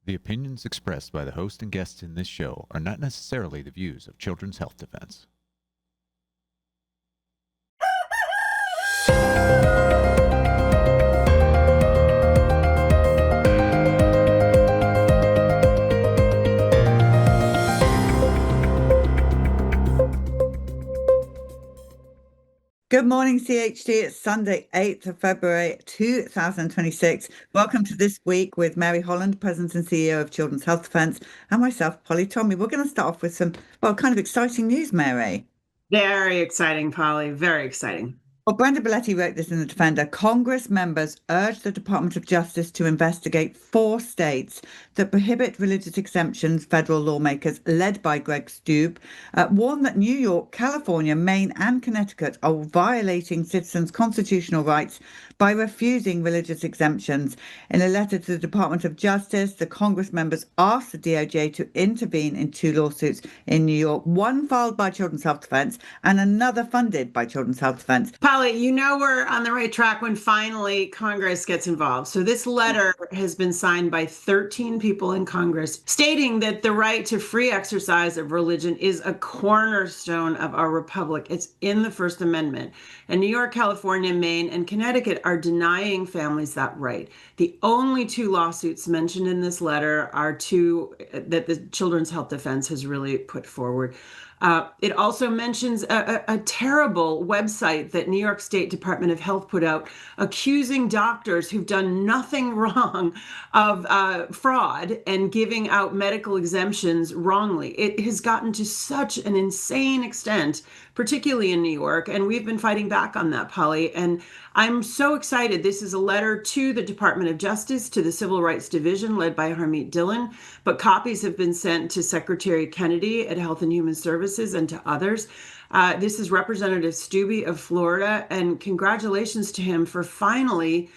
The opinions expressed by the host and guests in this show are not necessarily the views of Children's Health Defense. Good morning, CHD. It's Sunday, 8th of February, 2026. Welcome to This Week with Mary Holland, President and CEO of Children's Health Defense, and myself, Polly Tommy. We're going to start off with some, kind of exciting news, Mary. Very exciting, Polly. Very exciting. Well, Brenda Belletti wrote this in The Defender. Congress members urged the Department of Justice to investigate 4 states that prohibit religious exemptions. Federal lawmakers, led by Greg Stube, warn that New York, California, Maine, and Connecticut are violating citizens' constitutional rights by refusing religious exemptions. In a letter to the Department of Justice, the Congress members asked the DOJ to intervene in 2 lawsuits in New York, one filed by Children's Health Defense and another funded by Children's Health Defense. Polly, you know we're on the right track when finally Congress gets involved. So this letter has been signed by 13 people in Congress stating that the right to free exercise of religion is a cornerstone of our republic. It's in the First Amendment. And New York, California, Maine, and Connecticut are denying families that right. The only 2 lawsuits mentioned in this letter are 2 that the Children's Health Defense has really put forward. It also mentions a terrible website that New York State Department of Health put out accusing doctors who've done nothing wrong of fraud and giving out medical exemptions wrongly. It has gotten to such an insane extent, particularly in New York, and we've been fighting back on that, Polly. And I'm so excited. This is a letter to the Department of Justice, to the Civil Rights Division led by Harmeet Dillon, but copies have been sent to Secretary Kennedy at Health and Human Services and to others. This is Representative Stubbe of Florida, and congratulations to him for finally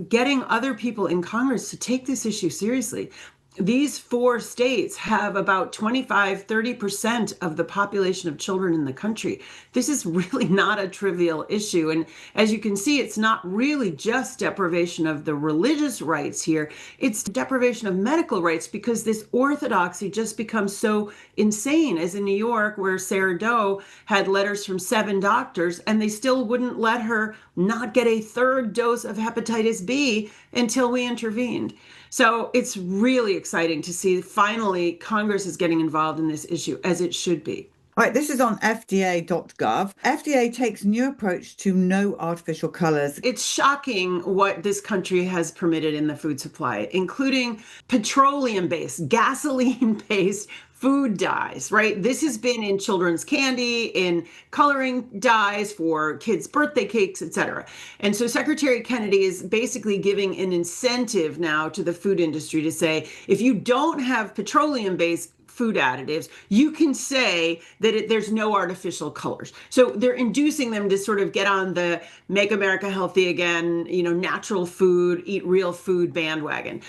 getting other people in Congress to take this issue seriously. These 4 states have about 25-30% of the population of children in the country. This is really not a trivial issue. And as you can see, it's not really just deprivation of the religious rights here. It's deprivation of medical rights because this orthodoxy just becomes so insane, as in New York, where Sarah Doe had letters from 7 doctors and they still wouldn't let her not get a 3rd dose of hepatitis B until we intervened. So it's really exciting to see finally Congress is getting involved in this issue, as it should be. All right, this is on FDA.gov. FDA takes new approach to no artificial colors. It's shocking what this country has permitted in the food supply, including petroleum-based, gasoline-based food dyes, right? This has been in children's candy, in coloring dyes for kids' birthday cakes, etc. And so Secretary Kennedy is basically giving an incentive now to the food industry to say, if you don't have petroleum-based food additives, you can say that there's no artificial colors. So they're inducing them to sort of get on the Make America Healthy Again, natural food, eat real food bandwagon.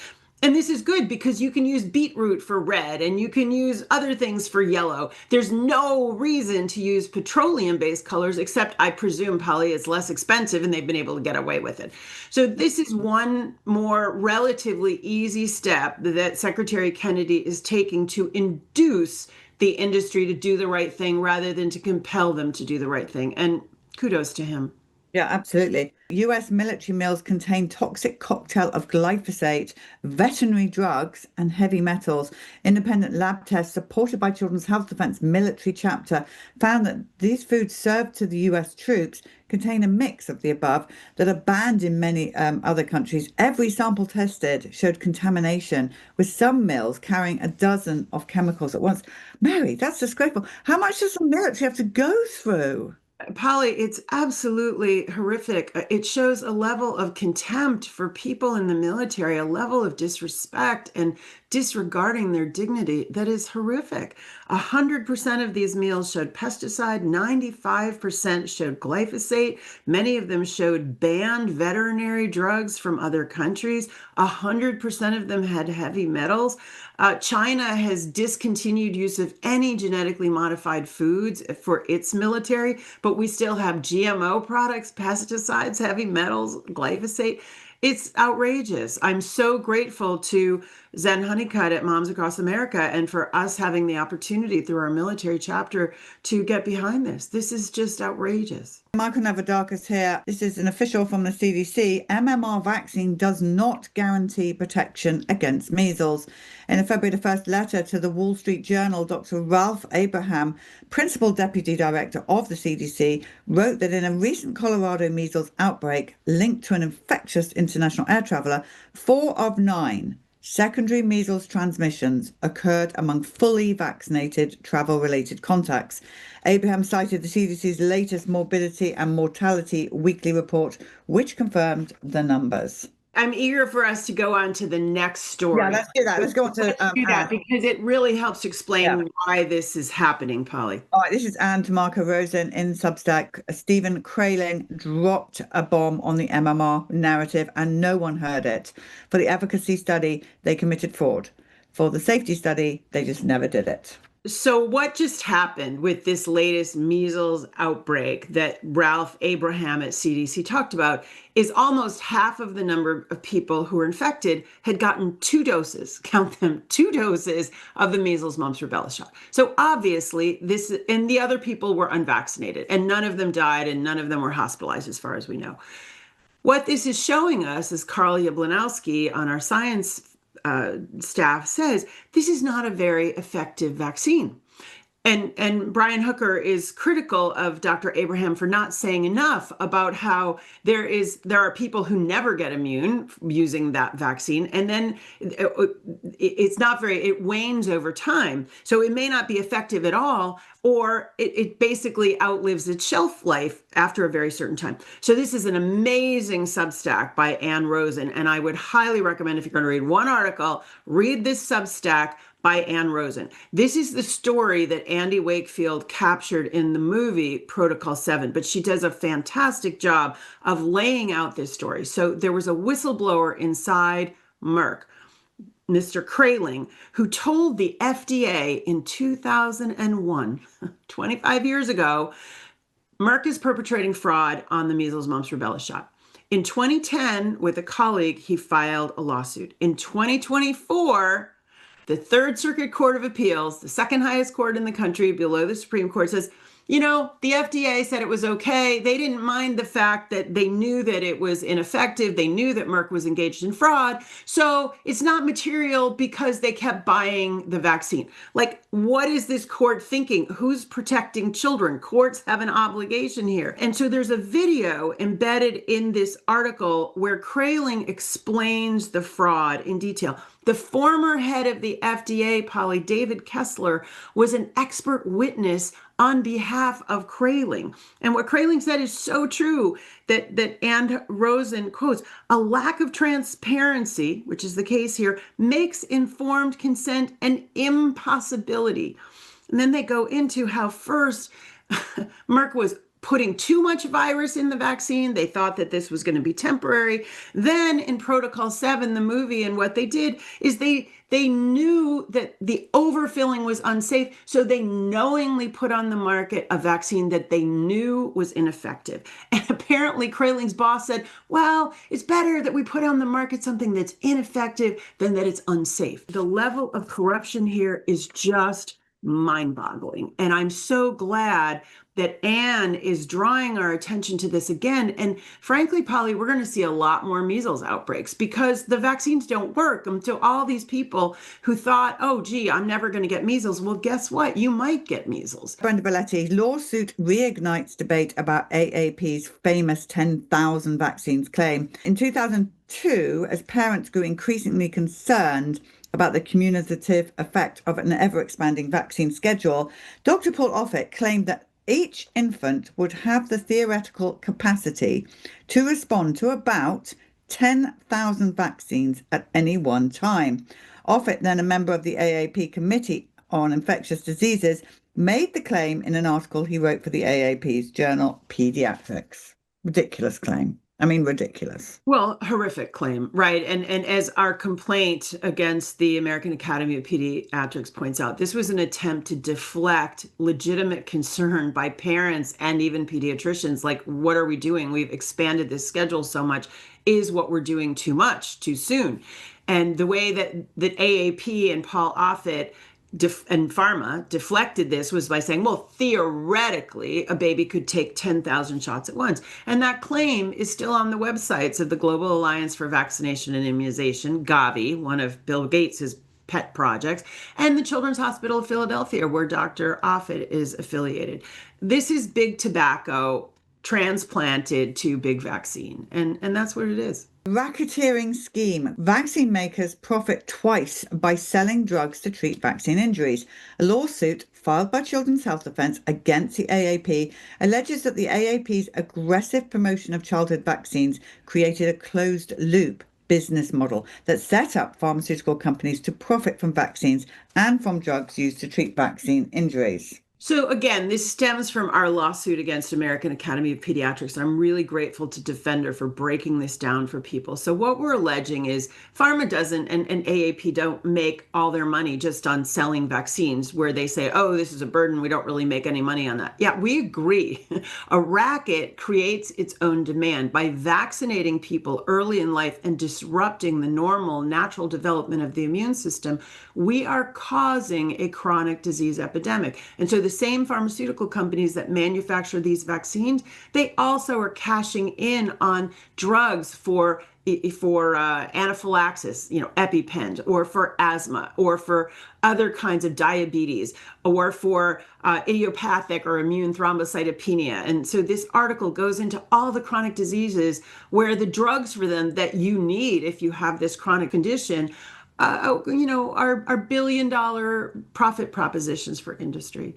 And this is good because you can use beetroot for red and you can use other things for yellow. There's no reason to use petroleum-based colors, except I presume, Polly, it's less expensive and they've been able to get away with it. So this is one more relatively easy step that Secretary Kennedy is taking to induce the industry to do the right thing rather than to compel them to do the right thing. And kudos to him. Yeah, absolutely. US military meals contain toxic cocktail of glyphosate, veterinary drugs, and heavy metals. Independent lab tests supported by Children's Health Defense military chapter found that these foods served to the US troops contain a mix of the above that are banned in many other countries. Every sample tested showed contamination, with some meals carrying a dozen of chemicals at once. Mary, that's disgraceful. How much does the military have to go through? Polly, it's absolutely horrific. It shows a level of contempt for people in the military, a level of disrespect and disregarding their dignity that is horrific. 100% of these meals showed pesticide, 95% showed glyphosate. Many of them showed banned veterinary drugs from other countries. 100% of them had heavy metals. China has discontinued use of any genetically modified foods for its military, but we still have GMO products, pesticides, heavy metals, glyphosate. It's outrageous. I'm so grateful to Zen Honeycutt at Moms Across America and for us having the opportunity through our military chapter to get behind this. This is just outrageous. Michael Navadakis here. This is an official from the CDC. MMR vaccine does not guarantee protection against measles. In a February the 1st letter to the Wall Street Journal, Dr. Ralph Abraham, Principal Deputy Director of the CDC, wrote that in a recent Colorado measles outbreak linked to an infectious international air traveler, 4 of 9 secondary measles transmissions occurred among fully vaccinated travel-related contacts. Abraham cited the CDC's latest morbidity and mortality weekly report, which confirmed the numbers. I'm eager for us to go on to the next story. Yeah, let's do that. Let's go on to do that because it really helps to explain why this is happening, Polly. All right, this is Anne Tamarco Rosen in Substack. Stephen Krahling dropped a bomb on the MMR narrative and no one heard it. For the efficacy study, they committed fraud. For the safety study, they just never did it. So what just happened with this latest measles outbreak that Ralph Abraham at CDC talked about is almost half of the number of people who were infected had gotten 2 doses, count them, 2 doses of the measles, mumps, rubella shot. So obviously this, and the other people were unvaccinated and none of them died and none of them were hospitalized as far as we know. What this is showing us, as Karl Jablonowski on our science staff says, this is not a very effective vaccine. And Brian Hooker is critical of Dr. Abraham for not saying enough about how there are people who never get immune using that vaccine, and then it wanes over time. So it may not be effective at all, or it basically outlives its shelf life after a very certain time. So this is an amazing Substack by Ann Rosen, and I would highly recommend, if you're going to read one article, read this Substack by Ann Rosen. This is the story that Andy Wakefield captured in the movie Protocol 7, but she does a fantastic job of laying out this story. So there was a whistleblower inside Merck, Mr. Krahling, who told the FDA in 2001, 25 years ago, Merck is perpetrating fraud on the measles, mumps, rubella shot. In 2010, with a colleague, he filed a lawsuit. In 2024, the Third Circuit Court of Appeals, the second highest court in the country below the Supreme Court, says, you know, the FDA said it was okay. They didn't mind the fact that they knew that it was ineffective. They knew that Merck was engaged in fraud. So it's not material because they kept buying the vaccine. Like, what is this court thinking? Who's protecting children? Courts have an obligation here. And so there's a video embedded in this article where Krahling explains the fraud in detail. The former head of the FDA, Polly, David Kessler, was an expert witness on behalf of Krahling. And what Krahling said is so true that Ann Rosen quotes, a lack of transparency, which is the case here, makes informed consent an impossibility. And then they go into how first Merck was putting too much virus in the vaccine. They thought that this was going to be temporary. Then in Protocol 7, the movie, and what they did is they knew that the overfilling was unsafe, so they knowingly put on the market a vaccine that they knew was ineffective. And apparently Krahling's boss said, well, it's better that we put on the market something that's ineffective than that it's unsafe. The level of corruption here is just mind-boggling. And I'm so glad that Anne is drawing our attention to this again. And frankly, Polly, we're going to see a lot more measles outbreaks because the vaccines don't work. And so all these people who thought, oh, gee, I'm never going to get measles. Well, guess what? You might get measles. Brenda Belletti, lawsuit reignites debate about AAP's famous 10,000 vaccines claim. In 2002, as parents grew increasingly concerned about the cumulative effect of an ever-expanding vaccine schedule, Dr. Paul Offit claimed that each infant would have the theoretical capacity to respond to about 10,000 vaccines at any one time. Offit, then a member of the AAP Committee on Infectious Diseases, made the claim in an article he wrote for the AAP's journal Pediatrics. Ridiculous claim. I mean, ridiculous. Well, horrific claim, right? And as our complaint against the American Academy of Pediatrics points out, this was an attempt to deflect legitimate concern by parents and even pediatricians. Like, what are we doing? We've expanded this schedule so much. is what we're doing too much, too soon. And the way that AAP and Paul Offit and pharma deflected this was by saying, well, theoretically, a baby could take 10,000 shots at once. And that claim is still on the websites of the Global Alliance for Vaccination and Immunization, Gavi, one of Bill Gates's pet projects, and the Children's Hospital of Philadelphia, where Dr. Offit is affiliated. This is big tobacco transplanted to big vaccine, and that's what it is. Racketeering scheme. Vaccine makers profit twice by selling drugs to treat vaccine injuries. A lawsuit filed by Children's Health Defense against the AAP alleges that the AAP's aggressive promotion of childhood vaccines created a closed loop business model that set up pharmaceutical companies to profit from vaccines and from drugs used to treat vaccine injuries. So again, this stems from our lawsuit against American Academy of Pediatrics. I'm really grateful to Defender for breaking this down for people. So what we're alleging is pharma doesn't and AAP don't make all their money just on selling vaccines, where they say, oh, this is a burden, we don't really make any money on that. Yeah, we agree. A racket creates its own demand. By vaccinating people early in life and disrupting the normal natural development of the immune system, we are causing a chronic disease epidemic. And so the same pharmaceutical companies that manufacture these vaccines, they also are cashing in on drugs for anaphylaxis, EpiPen, or for asthma, or for other kinds of diabetes, or for idiopathic or immune thrombocytopenia. And so this article goes into all the chronic diseases where the drugs for them that you need if you have this chronic condition are billion-dollar profit propositions for industry.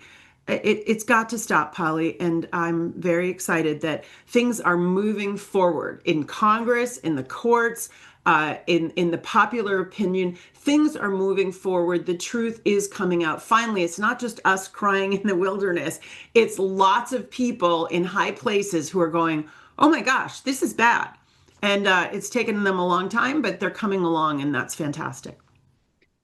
It's got to stop, Polly, and I'm very excited that things are moving forward in Congress, in the courts, in the popular opinion. Things are moving forward. The truth is coming out. Finally, it's not just us crying in the wilderness. It's lots of people in high places who are going, oh my gosh, this is bad. And it's taken them a long time, but they're coming along, and that's fantastic.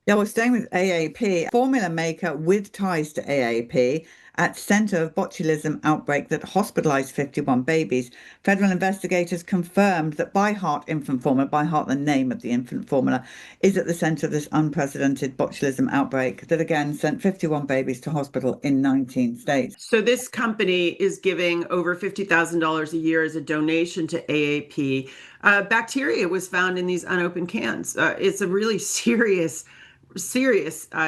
Yeah, we're staying with AAP, formula maker with ties to AAP at center of botulism outbreak that hospitalized 51 babies. Federal investigators confirmed that By Heart infant formula, By Heart the name of the infant formula, is at the center of this unprecedented botulism outbreak that again sent 51 babies to hospital in 19 states. So this company is giving over $50,000 a year as a donation to AAP. Bacteria was found in these unopened cans. It's a really serious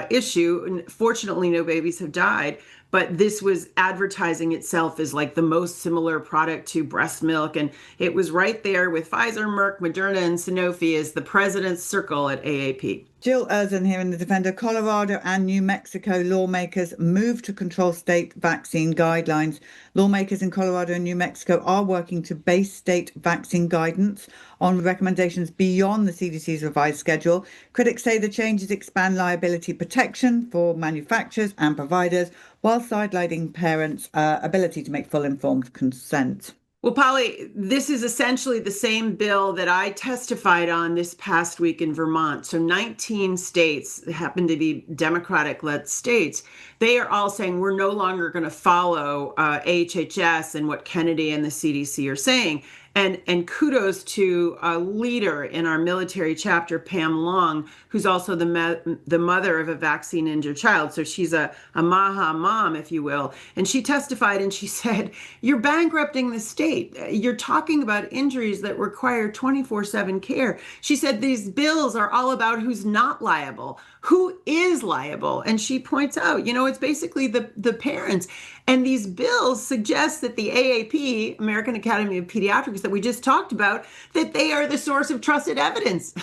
issue. Fortunately, no babies have died, but this was advertising itself as like the most similar product to breast milk. And it was right there with Pfizer, Merck, Moderna, and Sanofi as the president's circle at AAP. Jill Erzan here in the Defender. Colorado and New Mexico lawmakers move to control state vaccine guidelines. Lawmakers in Colorado and New Mexico are working to base state vaccine guidance on recommendations beyond the CDC's revised schedule. Critics say the changes expand liability protection for manufacturers and providers while sidelining parents' ability to make full informed consent. Well, Polly, this is essentially the same bill that I testified on this past week in Vermont. So 19 states happen to be Democratic-led states. They are all saying we're no longer going to follow HHS and what Kennedy and the CDC are saying. And kudos to a leader in our military chapter, Pam Long, who's also the mother of a vaccine-injured child. So she's a MAHA mom, if you will. And she testified and she said, you're bankrupting the state. You're talking about injuries that require 24/7 care. She said these bills are all about who's not liable, who is liable. And she points out, it's basically the parents. And these bills suggest that the AAP, American Academy of Pediatrics, that we just talked about, that they are the source of trusted evidence.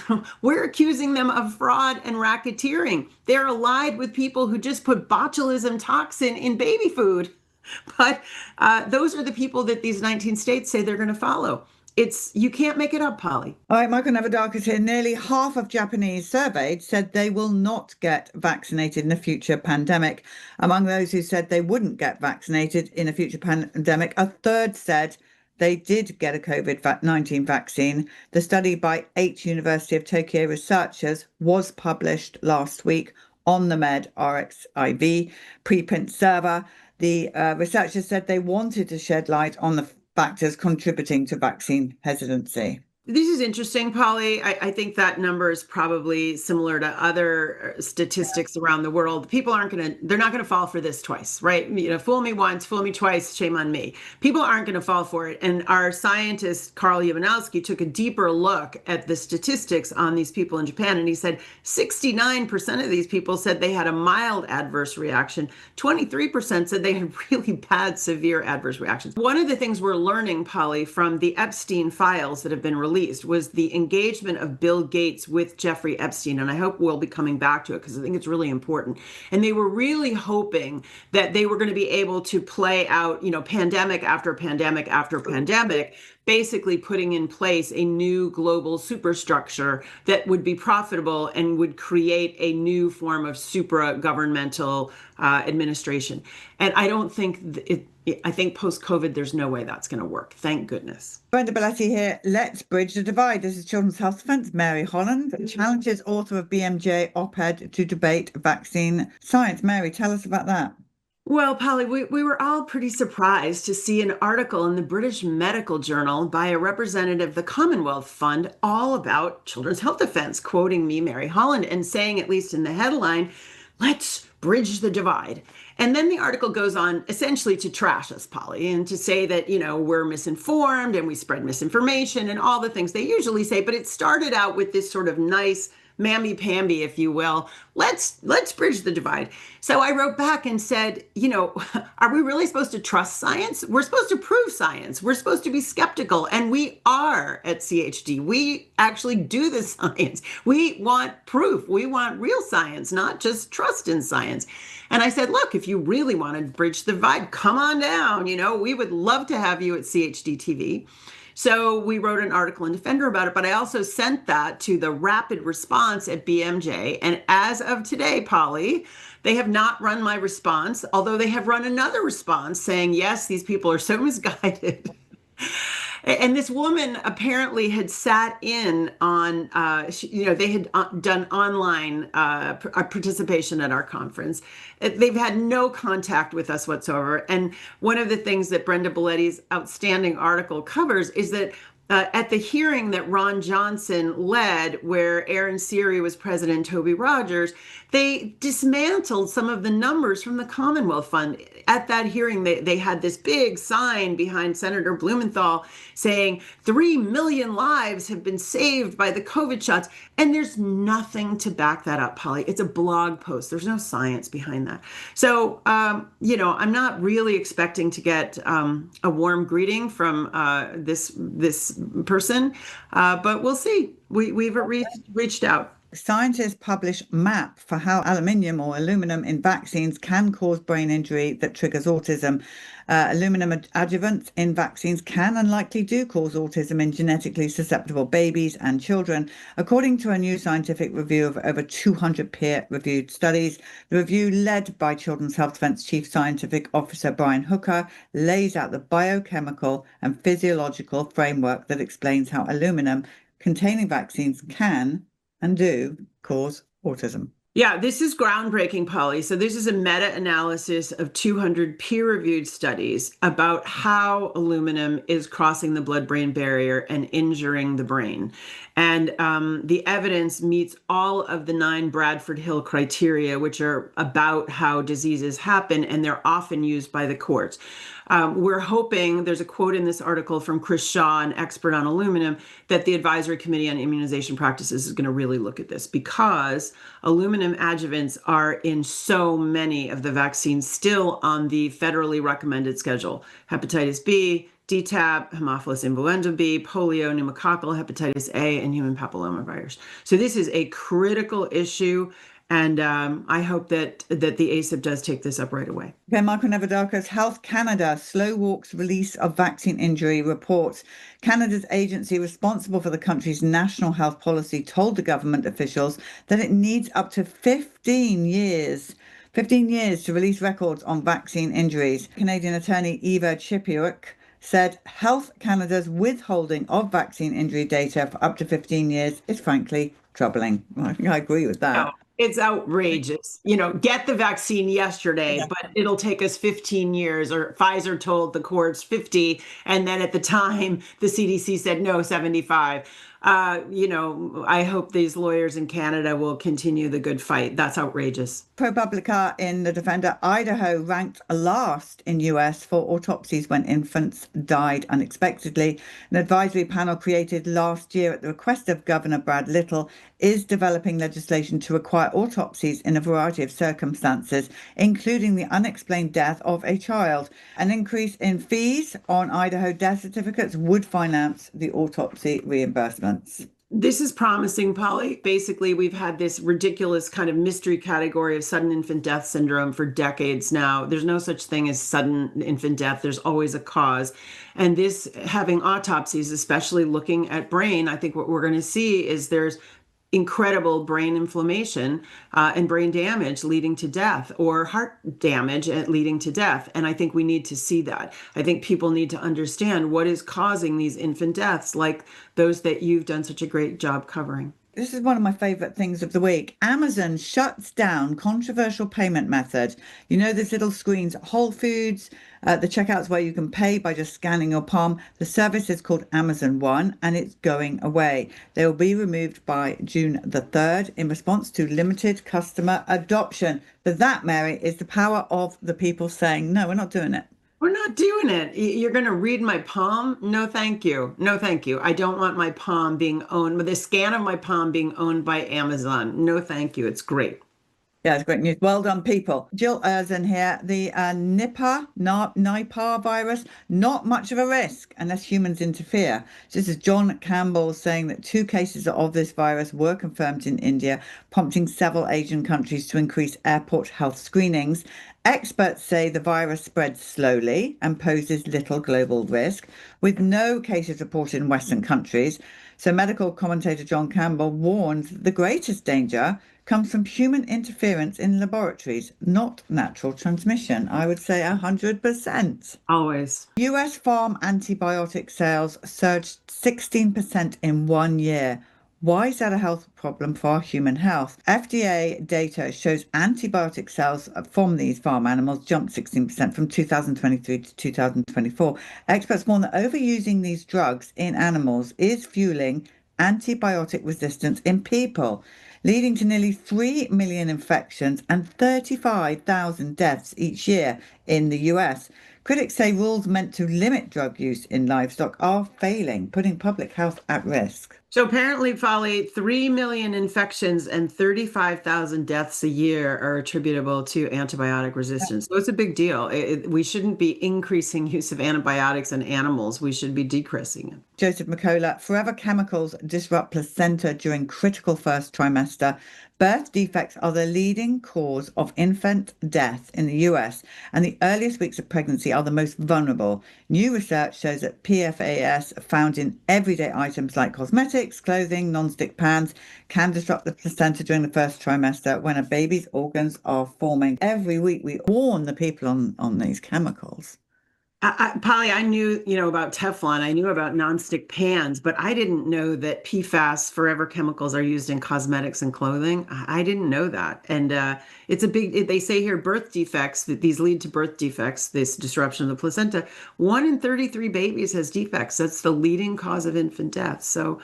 We're accusing them of fraud and racketeering. They're allied with people who just put botulism toxin in baby food. But those are the people that these 19 states say they're going to follow. You can't make it up, Polly. All right, Michael Navadakis here. Nearly half of Japanese surveyed said they will not get vaccinated in a future pandemic. Among those who said they wouldn't get vaccinated in a future pandemic, a third said they did get a COVID-19 vaccine. The study by 8 University of Tokyo researchers was published last week on the medRxiv preprint server. The researchers said they wanted to shed light on the factors contributing to vaccine hesitancy. This is interesting, Polly. I think that number is probably similar to other statistics around the world. People they're not going to fall for this twice, right? Fool me once, fool me twice, shame on me. People aren't going to fall for it. And our scientist, Karl Iwanowski, took a deeper look at the statistics on these people in Japan. And he said 69% of these people said they had a mild adverse reaction. 23% said they had really bad, severe adverse reactions. One of the things we're learning, Polly, from the Epstein files that have been released was the engagement of Bill Gates with Jeffrey Epstein. And I hope we'll be coming back to it because I think it's really important. And they were really hoping that they were going to be able to play out, pandemic after pandemic after pandemic, basically putting in place a new global superstructure that would be profitable and would create a new form of supra-governmental administration. And I don't think I think post-COVID, there's no way that's going to work. Thank goodness. Brenda Belletti here. Let's bridge the divide. This is Children's Health Defense. Mary Holland challenges author of BMJ op-ed to debate vaccine science. Mary, tell us about that. Well, Polly, we were all pretty surprised to see an article in the British Medical Journal by a representative of the Commonwealth Fund all about children's health defense, quoting me, Mary Holland, and saying, at least in the headline, let's bridge the divide. And then the article goes on essentially to trash us, Polly, and to say that, we're misinformed and we spread misinformation and all the things they usually say. But it started out with this sort of nice mamby-pamby, if you will. Let's bridge the divide. So I wrote back and said, are we really supposed to trust science? We're supposed to prove science. We're supposed to be skeptical. And we are at CHD. We actually do the science. We want proof. We want real science, not just trust in science. And I said, look, if you really want to bridge the divide, come on down. We would love to have you at CHD TV. So we wrote an article in Defender about it, but I also sent that to the rapid response at BMJ. And as of today, Polly, they have not run my response, although they have run another response saying, yes, these people are so misguided. And this woman apparently had sat in on, they had done online participation at our conference. They've had no contact with us whatsoever. And one of the things that Brenda Belletti's outstanding article covers is that at the hearing that Ron Johnson led, where Aaron Seery was president, Toby Rogers, they dismantled some of the numbers from the Commonwealth Fund. At that hearing, they had this big sign behind Senator Blumenthal saying 3 million lives have been saved by the COVID shots. And there's nothing to back that up, Polly. It's a blog post. There's no science behind that. So, I'm not really expecting to get a warm greeting from this person, but we'll see. We've reached out. Scientists publish map for how aluminium or aluminum in vaccines can cause brain injury that triggers autism. Aluminum adjuvants in vaccines can and likely do cause autism in genetically susceptible babies and children, according to a new scientific review of over 200 peer-reviewed studies. The review, led by Children's Health Defense Chief Scientific Officer Brian Hooker, lays out the biochemical and physiological framework that explains how aluminum containing vaccines can and do cause autism. Yeah, this is groundbreaking, Polly. So this is a meta-analysis of 200 peer-reviewed studies about how aluminum is crossing the blood-brain barrier and injuring the brain. And the evidence meets all of the 9 Bradford Hill criteria, which are about how diseases happen, and they're often used by the courts. We're hoping, there's a quote in this article from Chris Shaw, an expert on aluminum, that the Advisory Committee on Immunization Practices is going to really look at this, because aluminum adjuvants are in so many of the vaccines still on the federally recommended schedule. Hepatitis B, DTaP, Haemophilus influenza B, polio, pneumococcal hepatitis A, and human papillomavirus. So this is a critical issue. And I hope that the ACIP does take this up right away. Okay, Michael Nevadakis, Health Canada slow walks release of vaccine injury reports. Canada's agency responsible for the country's national health policy told the government officials that it needs up to 15 years to release records on vaccine injuries. Canadian attorney Eva Chipiuk said Health Canada's withholding of vaccine injury data for up to 15 years is frankly troubling. Well, I think I agree with that. It's outrageous. Get the vaccine yesterday, but it'll take us 15 years, or Pfizer told the courts 50, and then at the time the CDC said no, 75. I hope these lawyers in Canada will continue the good fight. That's outrageous. ProPublica in the Defender, Idaho ranked last in US for autopsies when infants died unexpectedly. An advisory panel created last year at the request of Governor Brad Little is developing legislation to require autopsies in a variety of circumstances, including the unexplained death of a child. An increase in fees on Idaho death certificates would finance the autopsy reimbursements. This is promising, Polly. Basically, we've had this ridiculous kind of mystery category of sudden infant death syndrome for decades now. There's no such thing as sudden infant death. There's always a cause. And this having autopsies, especially looking at brain, I think what we're going to see is there's incredible brain inflammation and brain damage leading to death, or heart damage leading to death. And I think we need to see that. I think people need to understand what is causing these infant deaths, like those that you've done such a great job covering. This is one of my favorite things of the week. Amazon shuts down controversial payment method. You know, there's little screens at Whole Foods, the checkouts where you can pay by just scanning your palm. The service is called Amazon One, and it's going away. They will be removed by June the 3rd in response to limited customer adoption. But that, Mary, is the power of the people saying, no, we're not doing it. We're not doing it. You're going to read my palm? No, thank you. No, thank you. I don't want my palm being owned, the scan of my palm being owned by Amazon. No, thank you. It's great. Yeah, it's great news. Well done, people. Jill Erzin here. The Nipah virus, not much of a risk unless humans interfere. This is John Campbell saying that 2 cases of this virus were confirmed in India, prompting several Asian countries to increase airport health screenings. Experts say the virus spreads slowly and poses little global risk, with no cases reported in Western countries. So medical commentator John Campbell warns that the greatest danger comes from human interference in laboratories, not natural transmission. I would say 100%. Always. US farm antibiotic sales surged 16% in 1 year. Why is that a health problem for our human health? FDA data shows antibiotic sales from these farm animals jumped 16% from 2023 to 2024. Experts warn that overusing these drugs in animals is fueling antibiotic resistance in people, leading to nearly 3 million infections and 35,000 deaths each year in the US. Critics say rules meant to limit drug use in livestock are failing, putting public health at risk. So apparently, Folly, 3 million infections and 35,000 deaths a year are attributable to antibiotic resistance. So it's a big deal. We shouldn't be increasing use of antibiotics in animals. We should be decreasing it. Joseph McCullough, forever chemicals disrupt placenta during critical first trimester. Birth defects are the leading cause of infant death in the US, and the earliest weeks of pregnancy are the most vulnerable. New research shows that PFAS found in everyday items like cosmetics, clothing, non-stick pans can disrupt the placenta during the first trimester when a baby's organs are forming. Every week we warn the people on these chemicals. Polly, I knew, about Teflon. I knew about nonstick pans, but I didn't know that PFAS, forever chemicals, are used in cosmetics and clothing. I didn't know that. And it's a big, they say here, birth defects, that these lead to birth defects, this disruption of the placenta. 1 in 33 babies has defects. That's the leading cause of infant death. So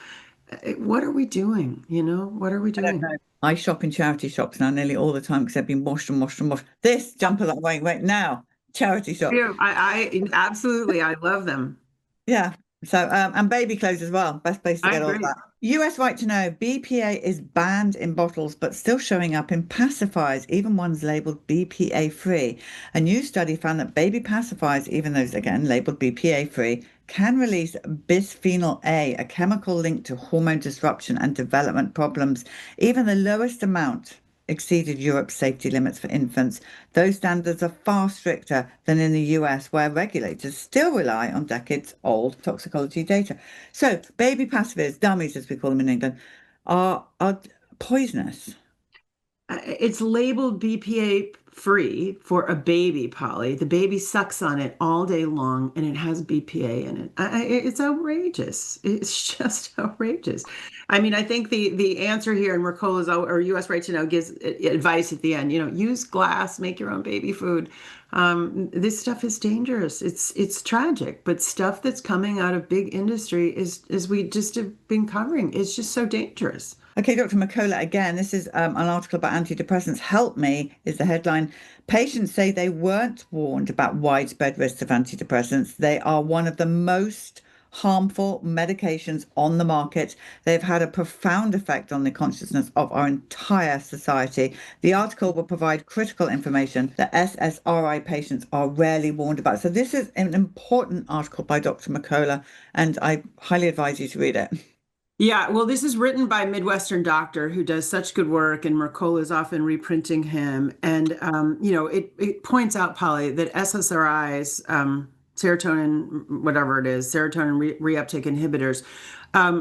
what are we doing? What are we doing? I shop in charity shops now nearly all the time because they've been washed and washed and washed. This jumper that I'm wearing now. Charity shop. Yeah, I absolutely, I love them. Yeah. So, and baby clothes as well. Best place to get all that. US Right to Know, BPA is banned in bottles, but still showing up in pacifiers, even ones labeled BPA free. A new study found that baby pacifiers, even those again labeled BPA free, can release bisphenol A, a chemical linked to hormone disruption and development problems. Even the lowest amount exceeded Europe's safety limits for infants. Those standards are far stricter than in the US, where regulators still rely on decades-old toxicology data. So baby pacifiers, dummies as we call them in England, are poisonous. It's labeled BPA free for a baby, Polly. The baby sucks on it all day long and it has BPA in it. It's outrageous. It's just outrageous. I mean, I think the answer here in Mercola's or US Right to Know gives advice at the end, use glass, make your own baby food. This stuff is dangerous. It's tragic, but stuff that's coming out of big industry is we just have been covering. It's just so dangerous. Okay, Dr. Mercola, again, this is an article about antidepressants. Help me is the headline. Patients say they weren't warned about widespread risks of antidepressants. They are one of the most harmful medications on the market. They've had a profound effect on the consciousness of our entire society. The article will provide critical information that SSRI patients are rarely warned about. So this is an important article by Dr. Mercola, and I highly advise you to read it. Yeah, well, this is written by a Midwestern doctor who does such good work, and Mercola is often reprinting him. And, it points out, Polly, that SSRIs, serotonin, whatever it is, serotonin reuptake inhibitors,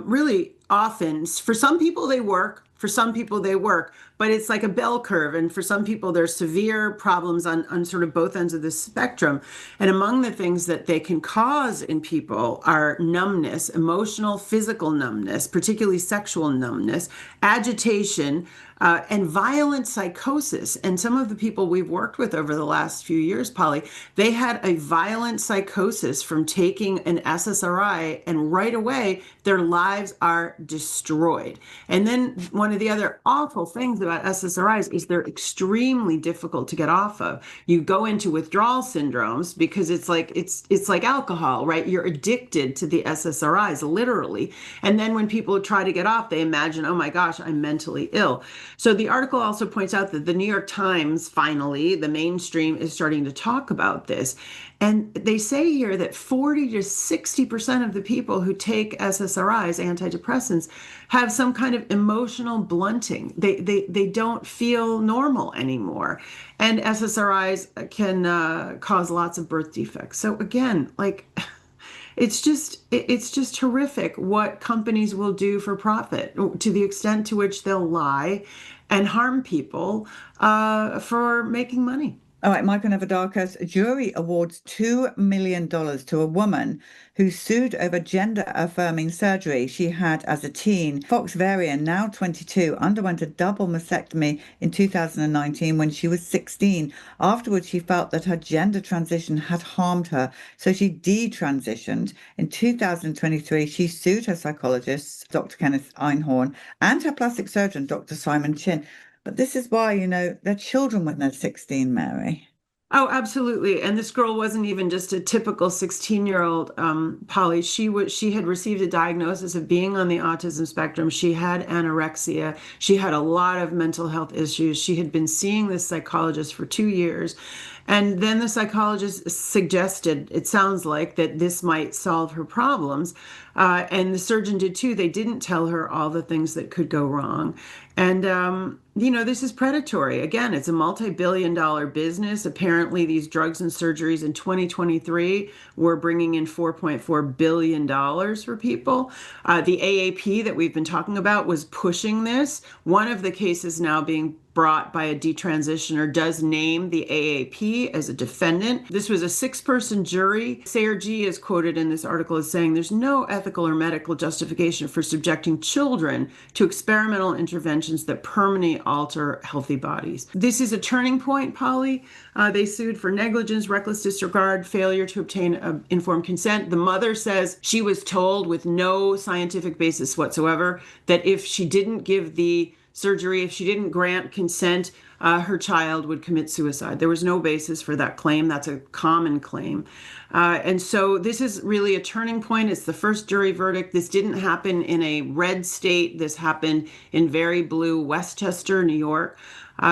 really often, for some people they work, for some people they work, but it's like a bell curve. And for some people, there's severe problems on sort of both ends of the spectrum. And among the things that they can cause in people are numbness, emotional, physical numbness, particularly sexual numbness, agitation, and violent psychosis. And some of the people we've worked with over the last few years, Polly, they had a violent psychosis from taking an SSRI, and right away their lives are destroyed. And then one of the other awful things about SSRIs is they're extremely difficult to get off of. You go into withdrawal syndromes because it's like alcohol, right? You're addicted to the SSRIs, literally. And then when people try to get off, they imagine, oh my gosh, I'm mentally ill. So the article also points out that the New York Times, finally, the mainstream, is starting to talk about this. And they say here that 40 to 60% of the people who take SSRIs, antidepressants, have some kind of emotional blunting. They don't feel normal anymore. And SSRIs can cause lots of birth defects. So again, it's just horrific what companies will do for profit, to the extent to which they'll lie and harm people for making money. All right, Michael Novodakis, a jury awards $2 million to a woman who sued over gender-affirming surgery she had as a teen. Fox Varian, now 22, underwent a double mastectomy in 2019 when she was 16. Afterwards, she felt that her gender transition had harmed her, so she detransitioned. In 2023, she sued her psychologist, Dr. Kenneth Einhorn, and her plastic surgeon, Dr. Simon Chin. But this is why, they're children when they're 16, Mary. Oh, absolutely. And this girl wasn't even just a typical 16-year-old, Polly. She had received a diagnosis of being on the autism spectrum. She had anorexia. She had a lot of mental health issues. She had been seeing this psychologist for 2 years. And then the psychologist suggested, it sounds like, that this might solve her problems. And the surgeon did too. They didn't tell her all the things that could go wrong. And, this is predatory. Again, it's a multi-billion-dollar business. Apparently, these drugs and surgeries in 2023 were bringing in $4.4 billion for people. The AAP that we've been talking about was pushing this. One of the cases now being brought by a detransitioner does name the AAP as a defendant. This was a 6-person jury. Sayer G is quoted in this article as saying there's no ethical or medical justification for subjecting children to experimental interventions that permanently alter healthy bodies. This is a turning point, Polly. They sued for negligence, reckless disregard, failure to obtain informed consent. The mother says she was told with no scientific basis whatsoever that if she didn't give the surgery, if she didn't grant consent, her child would commit suicide. There was no basis for that claim. That's a common claim. And so this is really a turning point. It's the first jury verdict. This didn't happen in a red state. This happened in very blue Westchester, New York.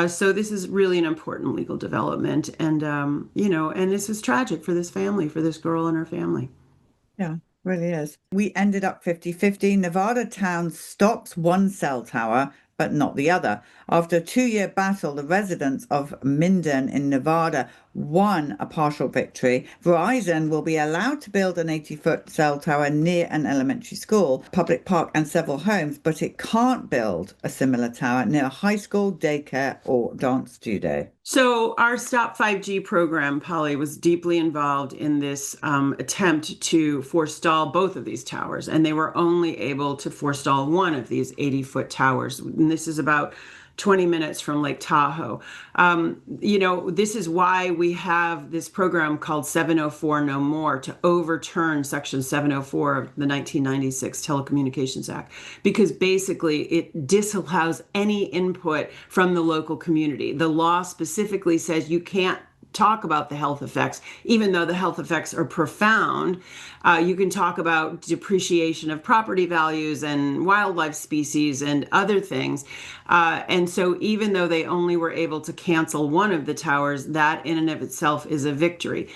So this is really an important legal development. And, and this is tragic for this family, for this girl and her family. Yeah. Really is. We ended up 50-50. Nevada town stops one cell tower but not the other. After a 2-year battle, the residents of Minden in Nevada won a partial victory. Verizon will be allowed to build an 80-foot cell tower near an elementary school, public park, and several homes, but it can't build a similar tower near a high school, daycare, or dance studio. So our Stop 5G program, Polly, was deeply involved in this attempt to forestall both of these towers, and they were only able to forestall one of these 80-foot towers. And this is about 20 minutes from Lake Tahoe. This is why we have this program called 704 No More to overturn Section 704 of the 1996 Telecommunications Act, because basically it disallows any input from the local community. The law specifically says you can't talk about the health effects, even though the health effects are profound. You can talk about depreciation of property values and wildlife species and other things. And so even though they only were able to cancel one of the towers, that in and of itself is a victory.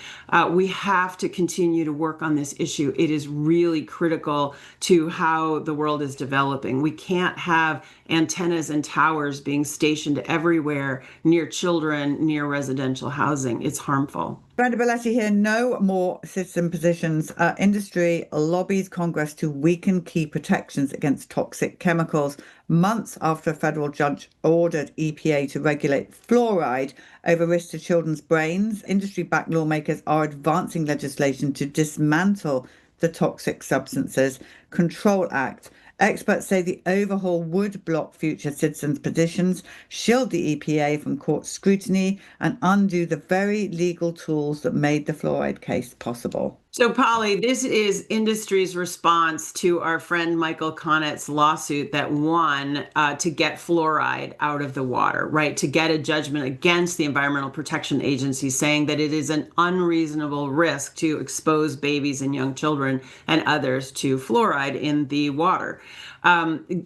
We have to continue to work on this issue. It is really critical to how the world is developing. We can't have antennas and towers being stationed everywhere near children, near residential housing. It's harmful. Brenda Belletti here. No more citizen petitions. Industry lobbies Congress to weaken key protections against toxic chemicals. Months after a federal judge ordered EPA to regulate fluoride over risk to children's brains, industry-backed lawmakers are advancing legislation to dismantle the Toxic Substances Control Act. Experts say the overhaul would block future citizens' petitions, shield the EPA from court scrutiny, and undo the very legal tools that made the fluoride case possible. So, Polly, this is industry's response to our friend Michael Connett's lawsuit that won to get fluoride out of the water, right? To get a judgment against the Environmental Protection Agency saying that it is an unreasonable risk to expose babies and young children and others to fluoride in the water.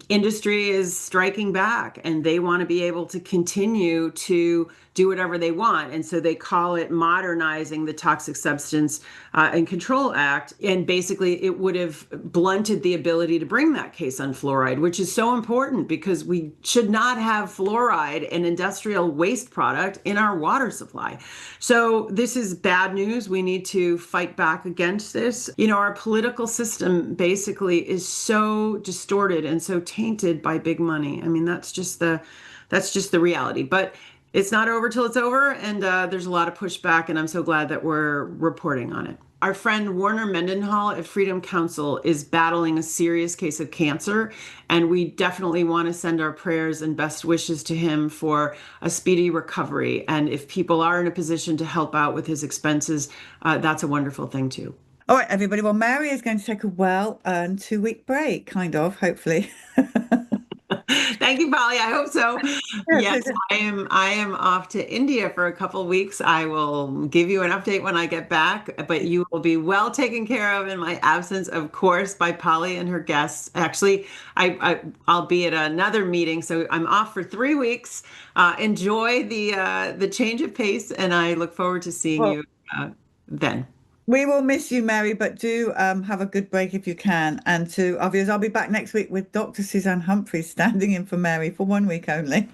Industry is striking back, and they want to be able to continue to do whatever they want. And so they call it modernizing the Toxic Substance and Control Act. And basically, it would have blunted the ability to bring that case on fluoride, which is so important because we should not have fluoride, an industrial waste product, in our water supply. So this is bad news. We need to fight back against this. Our political system basically is so distorted and so tainted by big money. I mean, that's just the reality. But it's not over till it's over, and there's a lot of pushback, and I'm so glad that we're reporting on it. Our friend Warner Mendenhall at Freedom Council is battling a serious case of cancer, and we definitely want to send our prayers and best wishes to him for a speedy recovery. And if people are in a position to help out with his expenses, that's a wonderful thing too. All right, everybody. Well, Mary is going to take a well-earned 2-week break, hopefully. Thank you, Polly. I hope so. Yes, I am off to India for a couple of weeks. I will give you an update when I get back, but you will be well taken care of in my absence, of course, by Polly and her guests. Actually, I'll be at another meeting, so I'm off for 3 weeks. Enjoy the change of pace, and I look forward to seeing you then. We will miss you, Mary, but do have a good break if you can. And to our viewers, I'll be back next week with Dr. Suzanne Humphreys standing in for Mary for 1 week only.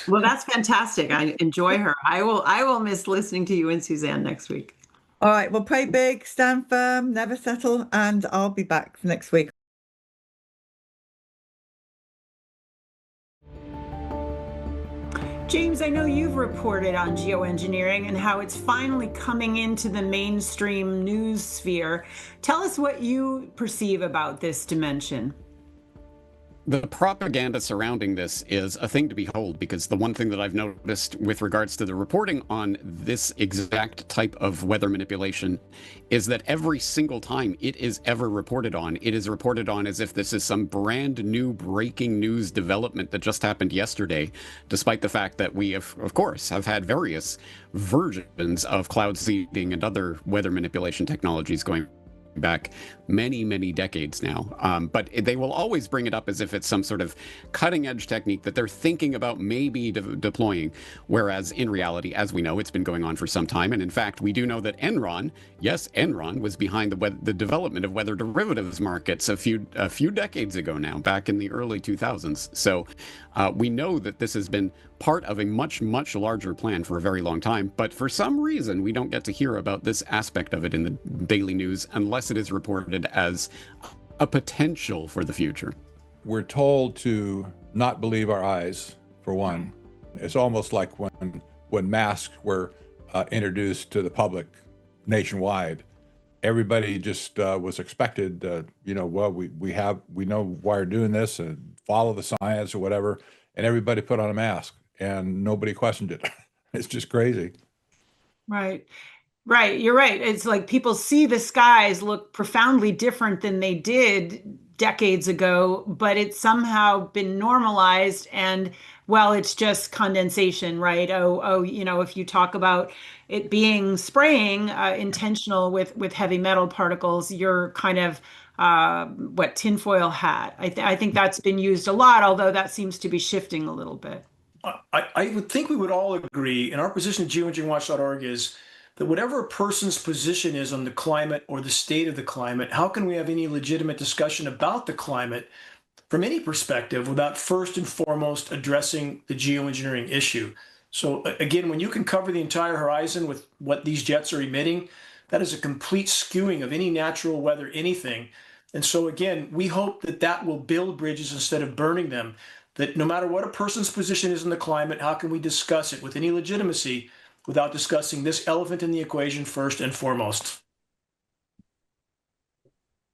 Well, that's fantastic. I enjoy her. I will miss listening to you and Suzanne next week. All right. Well, pray big, stand firm, never settle, and I'll be back next week. James, I know you've reported on geoengineering and how it's finally coming into the mainstream news sphere. Tell us what you perceive about this dimension. The propaganda surrounding this is a thing to behold, because the one thing that I've noticed with regards to the reporting on this exact type of weather manipulation is that every single time it is ever reported on, it is reported on as if this is some brand new breaking news development that just happened yesterday, despite the fact that we, of course, have had various versions of cloud seeding and other weather manipulation technologies going back many, many decades now. But they will always bring it up as if it's some sort of cutting edge technique that they're thinking about maybe deploying. Whereas in reality, as we know, it's been going on for some time. And in fact, we do know that Enron, yes, Enron was behind the development of weather derivatives markets a few decades ago now, back in the early 2000s. So we know that this has been part of a much, much larger plan for a very long time. But for some reason, we don't get to hear about this aspect of it in the daily news unless it is reported as a potential for the future. We're told to not believe our eyes, for one. It's almost like when masks were introduced to the public nationwide, everybody just was expected, well, we know why we're doing this and follow the science or whatever, and everybody put on a mask and nobody questioned it. It's just crazy. Right. Right. You're right. It's like people see the skies look profoundly different than they did decades ago, but it's somehow been normalized. And well, it's just condensation, right? If you talk about it being spraying intentional with heavy metal particles, you're kind of tinfoil hat. I think that's been used a lot, although that seems to be shifting a little bit. I would think we would all agree, and our position at geoengineeringwatch.org is that whatever a person's position is on the climate or the state of the climate, how can we have any legitimate discussion about the climate from any perspective without first and foremost addressing the geoengineering issue? So again, when you can cover the entire horizon with what these jets are emitting, that is a complete skewing of any natural weather, anything. And so again, we hope that that will build bridges instead of burning them, that no matter what a person's position is in the climate, how can we discuss it with any legitimacy without discussing this elephant in the equation first and foremost?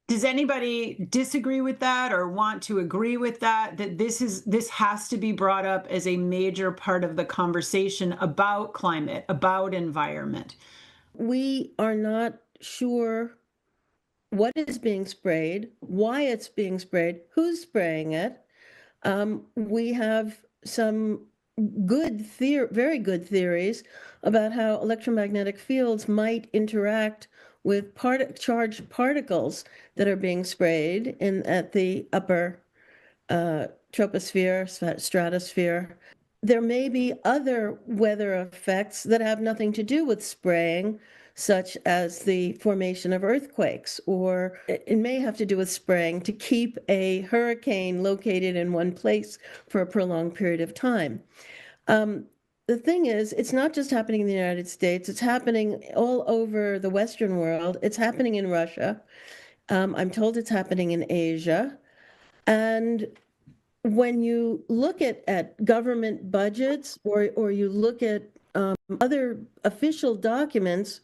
Does anybody disagree with that or want to agree with that this has to be brought up as a major part of the conversation about climate, about environment? We are not sure what is being sprayed, why it's being sprayed, who's spraying it. We have some very good theories about how electromagnetic fields might interact with charged particles that are being sprayed at the upper troposphere, stratosphere. There may be other weather effects that have nothing to do with spraying, such as the formation of earthquakes, or it may have to do with spraying to keep a hurricane located in one place for a prolonged period of time. The thing is, it's not just happening in the United States, it's happening all over the Western world. It's happening in Russia. I'm told it's happening in Asia. And when you look at government budgets or you look at other official documents,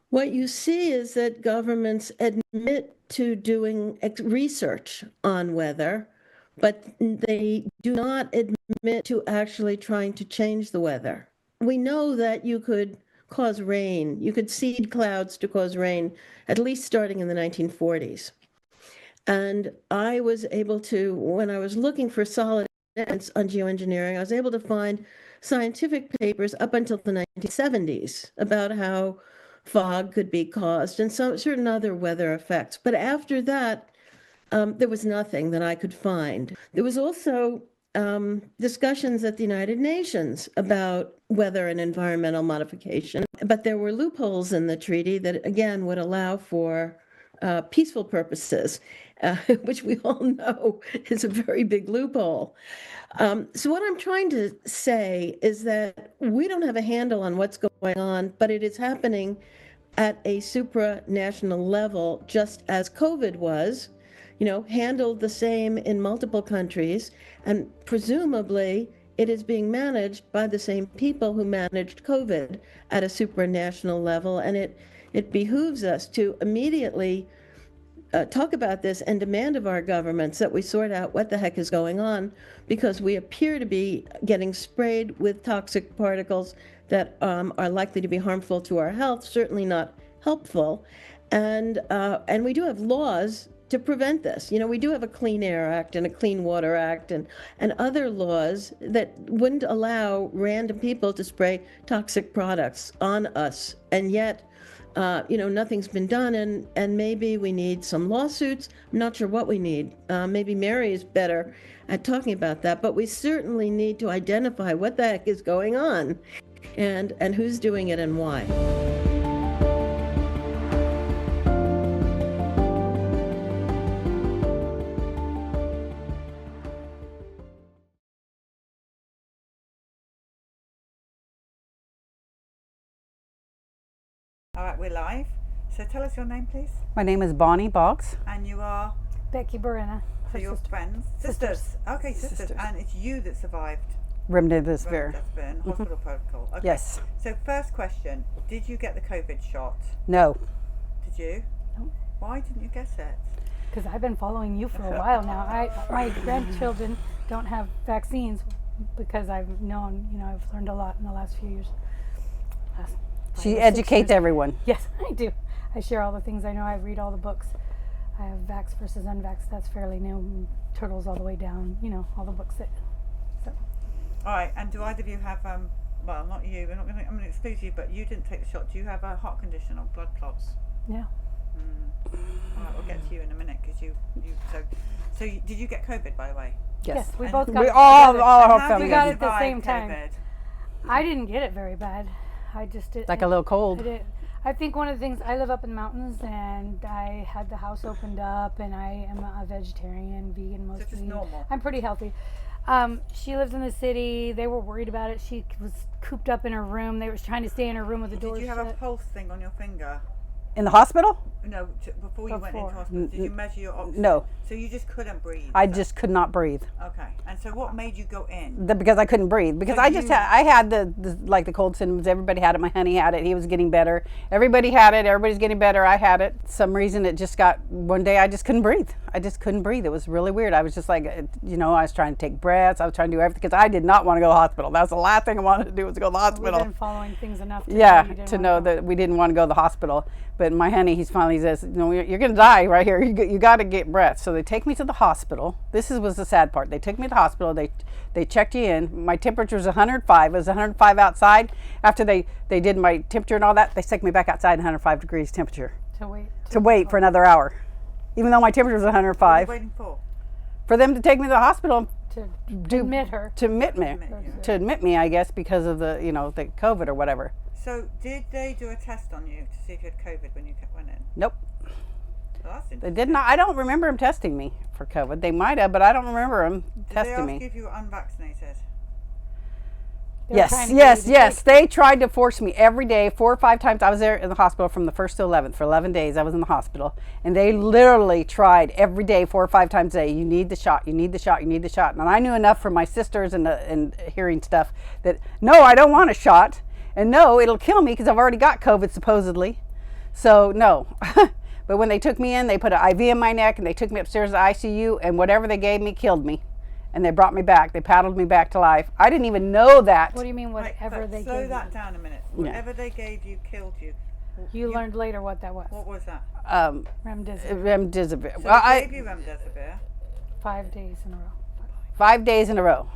what you see is that governments admit to doing research on weather, but they do not admit to actually trying to change the weather. We know that you could cause rain, you could seed clouds to cause rain, at least starting in the 1940s. And I was able to, when I was looking for solid evidence on geoengineering, I was able to find scientific papers up until the 1970s about how fog could be caused and some certain other weather effects. But after that, there was nothing that I could find. There was also discussions at the United Nations about weather and environmental modification, but there were loopholes in the treaty that, again, would allow for peaceful purposes, which we all know is a very big loophole. So what I'm trying to say is that we don't have a handle on what's going on, but it is happening at a supranational level, just as COVID was, handled the same in multiple countries, and presumably it is being managed by the same people who managed COVID at a supranational level, and it behooves us to immediately talk about this and demand of our governments that we sort out what the heck is going on, because we appear to be getting sprayed with toxic particles that are likely to be harmful to our health, certainly not helpful. And we do have laws to prevent this. We do have a Clean Air Act and a Clean Water Act and other laws that wouldn't allow random people to spray toxic products on us. And yet Nothing's been done, and maybe we need some lawsuits. I'm not sure what we need. Maybe Mary is better at talking about that, but we certainly need to identify what the heck is going on and who's doing it and why. All right, we're live. So tell us your name, please. My name is Bonnie Boggs. And you are? Becky Barina. So your friends? Sisters. Okay, sisters. And it's you that survived Remdesivir. Remdesivir, hospital protocol. Okay. Yes. So first question, did you get the COVID shot? No. Did you? No. Why didn't you get it? Because I've been following you for a while now. My grandchildren don't have vaccines because I've known, I've learned a lot in the last few years. She educates everyone. Yes, I do. I share all the things I know. I read all the books. I have Vax versus Unvax. That's fairly new. Turtles all the way down. All the books that. So. All right. And do either of you have well, not you. I'm going to exclude you, but you didn't take the shot. Do you have a heart condition or blood clots? Yeah. All right. We'll get to you in a minute because you. So did you get COVID, by the way? Yes, we And both got We it. all together. our How family did We got you it at the same survive time. COVID? I didn't get it very bad. I just did. like a little I cold. did. I think one of the things, I live up in the mountains and I had the house opened up and I am a vegetarian, vegan mostly. just normal. I'm pretty healthy. She lives in the city. They were worried about it. She was cooped up in her room. They were trying to stay in her room with the door Did you have shut. a pulse thing on your finger? In the hospital? No, before you went into Before. hospital, did you measure your oxygen? No. So you just couldn't breathe? I just could not breathe. Okay. And so what made you go in? Because I couldn't breathe. Because So I just I had the cold symptoms. Everybody had it. My honey had it. He was getting better. Everybody had it. Everybody's getting better. I had it. Some reason it just got, one day I just couldn't breathe. I just couldn't breathe. It was really weird. I was just like, I was trying to take breaths. I was trying to do everything because I did not want to go to the hospital. That was the last thing I wanted to do was go to the hospital. We've been following things enough to Yeah, know you didn't to wanna know go. that we didn't want to go to the hospital. But my honey, he says, you're going to die right here. You got to get breath. So they take me to the hospital. Was the sad part. They took me to the hospital. They checked you in. My temperature was 105. It was 105 outside. After they did my temperature and all that, they stuck me back outside 105 degrees temperature To wait for another hour. Even though my temperature was What were 105. you waiting for? For them to take me to the hospital to admit her. to admit me. Admit you. To admit me, I guess, because of the the COVID or whatever. So did they do a test on you to see if you had COVID when you went in? Nope. Well, that's They interesting. did not. I don't remember them testing me for COVID. They might have, but I don't remember them Did they testing ask me. you if you were unvaccinated? They were trying Yes, to get you to yes. They tried to force me every day, 4 or 5 times. I was there in the hospital from the 1st to 11th. For 11 days, I was in the hospital. And they literally tried every day, 4 or 5 times a day, you need the shot, you need the shot, you need the shot. And I knew enough from my sisters and hearing stuff that, no, I don't want a shot. And no, it'll kill me because I've already got COVID, supposedly. So, no. But when they took me in, they put an IV in my neck and they took me upstairs to the ICU, and whatever they gave me killed me. And they brought me back. They paddled me back to life. I didn't even know that. What do you mean Right, whatever but they slow gave that you? down a minute. Whatever they gave you killed you. You learned later what that was. What was that? Remdesivir. Remdesivir. So Well, they gave you remdesivir 5 days in a row. 5 days in a row.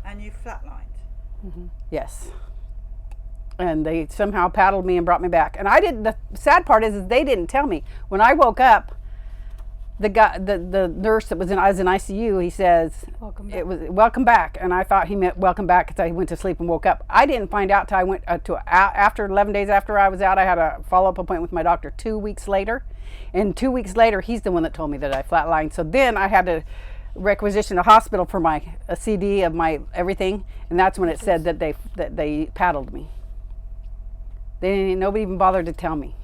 and you flatlined. Yes. And they somehow paddled me and brought me back. And I didn't. The sad part is they didn't tell me. When I woke up, the guy, the nurse that was in ICU, he says, Welcome back. it was welcome back. And I thought he meant welcome back because I went to sleep and woke up. I didn't find out till I went after 11 days after I was out. I had a follow-up appointment with my doctor 2 weeks later. And 2 weeks later, he's the one that told me that I flatlined. So then I had to requisition a hospital for a CD of my everything. And that's when it said that they paddled me. Nobody even bothered to tell me.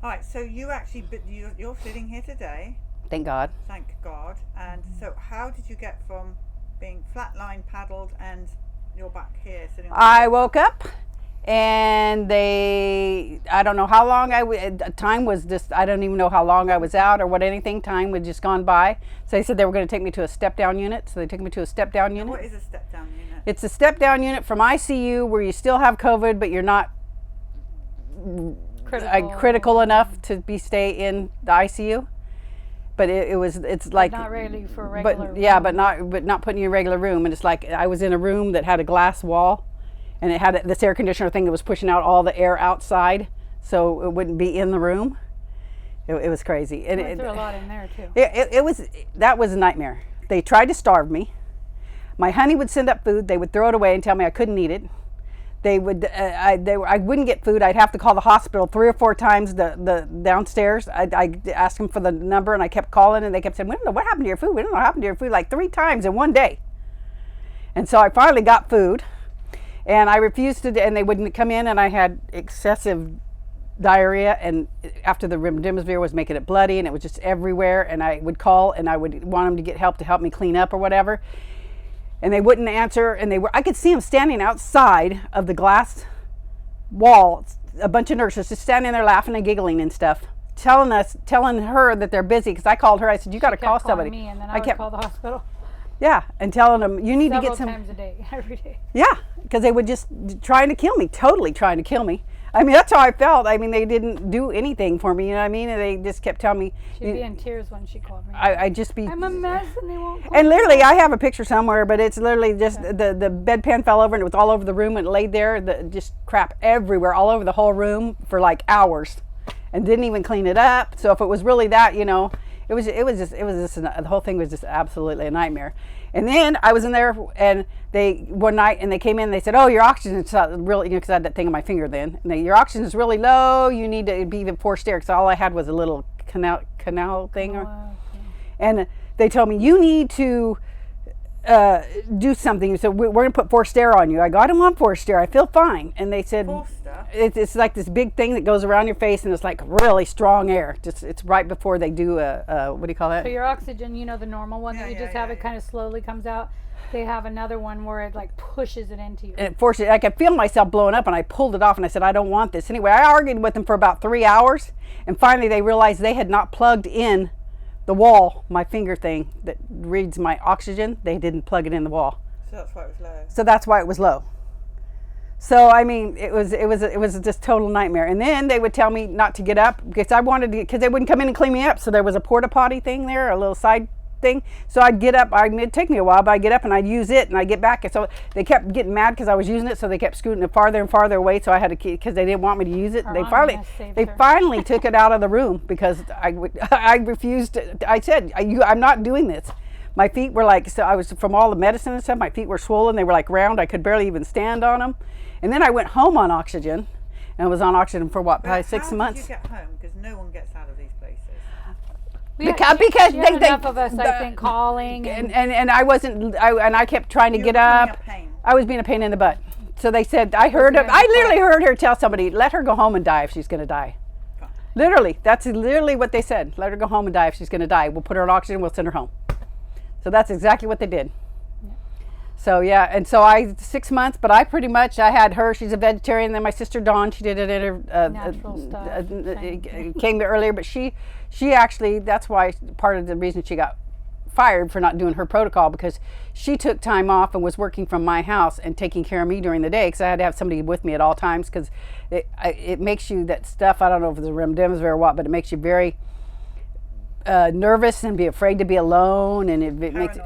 All right, so you actually, you're sitting here today. Thank God. Thank God. And so how did you get from being flatline, paddled, and you're back here sitting on I woke up and I don't know how long time was just, I don't even know how long I was out or what anything. Time had just gone by. So they said they were going to take me to a step-down unit. So they took me to a step-down unit. What is a step-down unit? It's a step-down unit from ICU where you still have COVID, but you're not critical enough to stay in the ICU. But it's like not really for a regular but not putting you in a regular room. And it's like I was in a room that had a glass wall, and it had this air conditioner thing that was pushing out all the air outside so it wouldn't be in the room. It was crazy. And Went through a lot in there too. that was a nightmare. They tried to starve me. My honey would send up food. They would throw it away and tell me I couldn't eat it. They would. I wouldn't get food. I'd have to call the hospital 3 or 4 times. The downstairs. I asked them for the number, and I kept calling, and they kept saying, "We don't know what happened to your food. We don't know what happened to your food." Like 3 times in one day. And so I finally got food, and I refused to. And they wouldn't come in, and I had excessive diarrhea, and after the remdesivir was making it bloody, and it was just everywhere. And I would call, and I would want them to get help to help me clean up or whatever. And they wouldn't answer, and I could see them standing outside of the glass wall, a bunch of nurses just standing there laughing and giggling and stuff, telling her that they're busy, because I called her. I said, "You got to call somebody." Me, and then I kept call the hospital. Yeah, and telling them, "You need to get some." Several times a day, every day. Yeah, because they would just trying to kill me, totally trying to kill me. I mean, that's how I felt. I mean, they didn't do anything for me, you know what I mean? And they just kept telling me. She'd be in tears when she called me. I'd just be. I'm a mess, and they won't call And me. literally, I have a picture somewhere, but it's literally just the bedpan fell over, and it was all over the room, and it laid there, just crap everywhere, all over the whole room for like hours, and didn't even clean it up. So if it was really that, you know, it was just the whole thing was just absolutely a nightmare. And then I was in there, and one night, and they came in, and they said, "Oh, your oxygen's really," because I had that thing on my finger then. And your oxygen is really low. You need to be even forced air, because all I had was a little canal thing. And they told me, "You need to do something." So we're going to put forced air on you. I go, "I don't want forced air. I feel fine." And they said, it's like this big thing that goes around your face, and it's like really strong air. It's right before they do what do you call that? So your oxygen, you know, the normal one that you just have, it kind of slowly comes out. They have another one where it like pushes it into you. And it forces it. I could feel myself blowing up, and I pulled it off, and I said, "I don't want this." Anyway, I argued with them for about 3 hours, and finally they realized they had not plugged in the wall, my finger thing that reads my oxygen. They didn't plug it in the wall. So that's why it was low. So that's why it was low. So I mean, it was just total nightmare. And then they would tell me not to get up because I wanted to, because they wouldn't come in and clean me up. So there was a porta potty thing there, a little side thing. So I'd get up. It'd take me a while, but I'd get up and I'd use it, and I'd get back. And so they kept getting mad because I was using it. So they kept scooting it farther and farther away. So I had to keep, because they didn't want me to use it. They finally took it out of the room because I refused. I said, I'm not doing this. My feet were like, so I was from all the medicine and stuff. My feet were swollen. They were like round. I could barely even stand on them. And then I went home on oxygen, and I was on oxygen for what, probably 6 months. How did you get home? Because no one gets out of these places. Because they enough of us, I think, calling and I wasn't. I kept trying to get up. I was being a pain in the butt. So they said, I literally heard her tell somebody, "Let her go home and die if she's going to die." Literally, that's literally what they said. "Let her go home and die if she's going to die. We'll put her on oxygen. We'll send her home." So that's exactly what they did. So yeah, and so 6 months, but I had her. She's a vegetarian. And then my sister Dawn, she did it in her natural stuff. Came earlier, but she actually, that's why part of the reason she got fired for not doing her protocol, because she took time off and was working from my house and taking care of me during the day, because I had to have somebody with me at all times, because it makes you, that stuff, I don't know if it's a remdesivir or what, but it makes you very nervous and be afraid to be alone, and it makes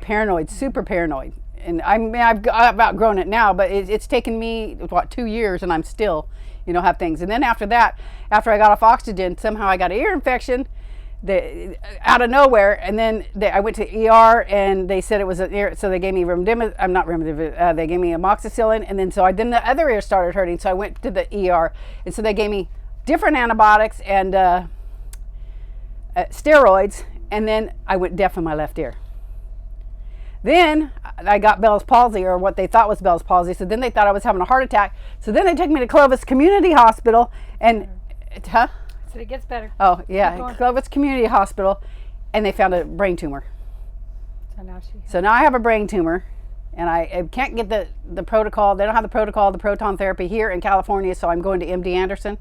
paranoid, super paranoid. And I've outgrown it now, but it's taken me 2 years, and I'm still, have things. And then after that, after I got off oxygen, somehow I got an ear infection, out of nowhere. And then I went to ER, and they said it was an ear, so they gave me they gave me amoxicillin, and then then the other ear started hurting, so I went to the ER, and so they gave me different antibiotics and steroids, and then I went deaf in my left ear. Then I got Bell's palsy, or what they thought was Bell's palsy. So then they thought I was having a heart attack. So then they took me to Clovis Community Hospital, and So it gets better. Oh yeah, Clovis Community Hospital, and they found a brain tumor. So now I have a brain tumor, and I can't get the protocol. They don't have the protocol, the proton therapy here in California. So I'm going to MD Anderson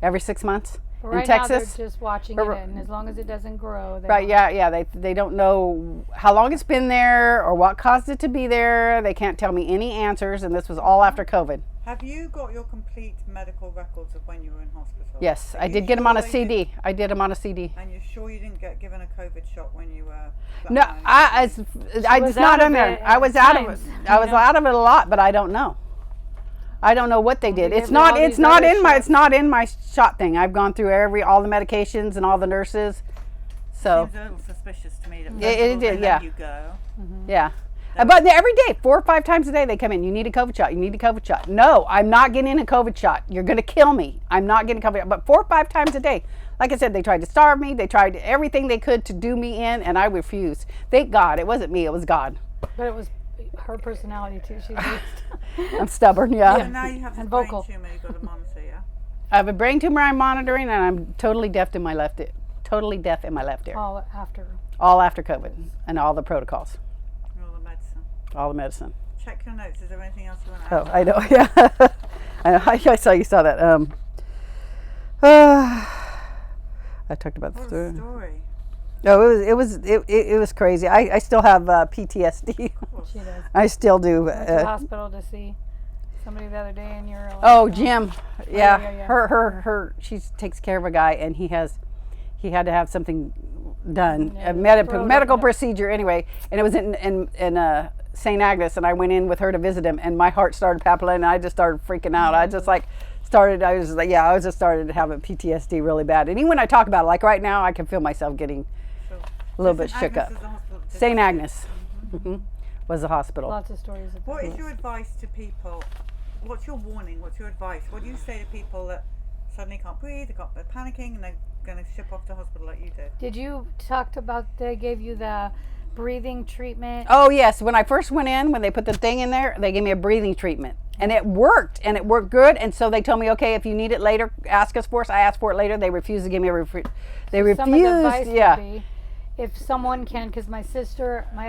every 6 months. Right in Texas. Now they're just watching it, and as long as it doesn't grow. They don't know how long it's been there or what caused it to be there. They can't tell me any answers, and this was all after COVID. Have you got your complete medical records of when you were in hospital? Yes, I did get them on a CD. I did them on a CD. And you're sure you didn't get given a COVID shot when you were? No, I was not in there. I was out of it. I was out of it a lot, but I don't know. I don't know what they did. They It's give not. all It's these not other in my. shots. It's not in my shot thing. I've gone through all the medications and all the nurses. So Seems a little suspicious to me. That Yeah, it first did, of all, yeah. You go. yeah. But every day, 4 or 5 times a day, they come in. You need a COVID shot. You need a COVID shot. No, I'm not getting a COVID shot. You're going to kill me. I'm not getting a COVID shot. But 4 or 5 times a day. Like I said, they tried to starve me. They tried everything they could to do me in, and I refused. Thank God. It wasn't me. It was God. But it was her personality too. She's I'm stubborn, yeah. So now you have this And brain vocal. tumor you've got to monitor, yeah? I have a brain tumor I'm monitoring, and I'm totally deaf in my left ear. Totally deaf in my left ear. all after. All after COVID and all the protocols, All the medicine. all the medicine. Check your notes. Is there anything else you want to add? Oh, I know, yeah. I saw you saw that. I talked about the What story. a story. No, it was crazy. I still have PTSD. She does. I still do. Went to the hospital to see somebody the other day, and you're like, Oh, Jim. Yeah. yeah. Her she takes care of a guy, and he had to have something done, Yeah, a throat medical opened up. procedure anyway, and it was in St. Agnes, and I went in with her to visit him, and my heart started palpitating, and I just started freaking out. I just I was just started having PTSD really bad. And even when I talk about it, like right now, I can feel myself getting a little bit shook up. St. Agnes was the hospital. lots of stories. Of What is your advice to people? What's your warning? What's your advice? What do you say to people that suddenly can't breathe, they're panicking, and they're going to ship off to hospital like you did? Did you talk about they gave you the breathing treatment? Oh yes, when I first went in, when they put the thing in there, they gave me a breathing treatment, and it worked good. And so they told me, okay, if you need it later, ask us for it. I asked for it later. They refused to give me a They refused. Some of the advice Yeah. would be, if someone can, because my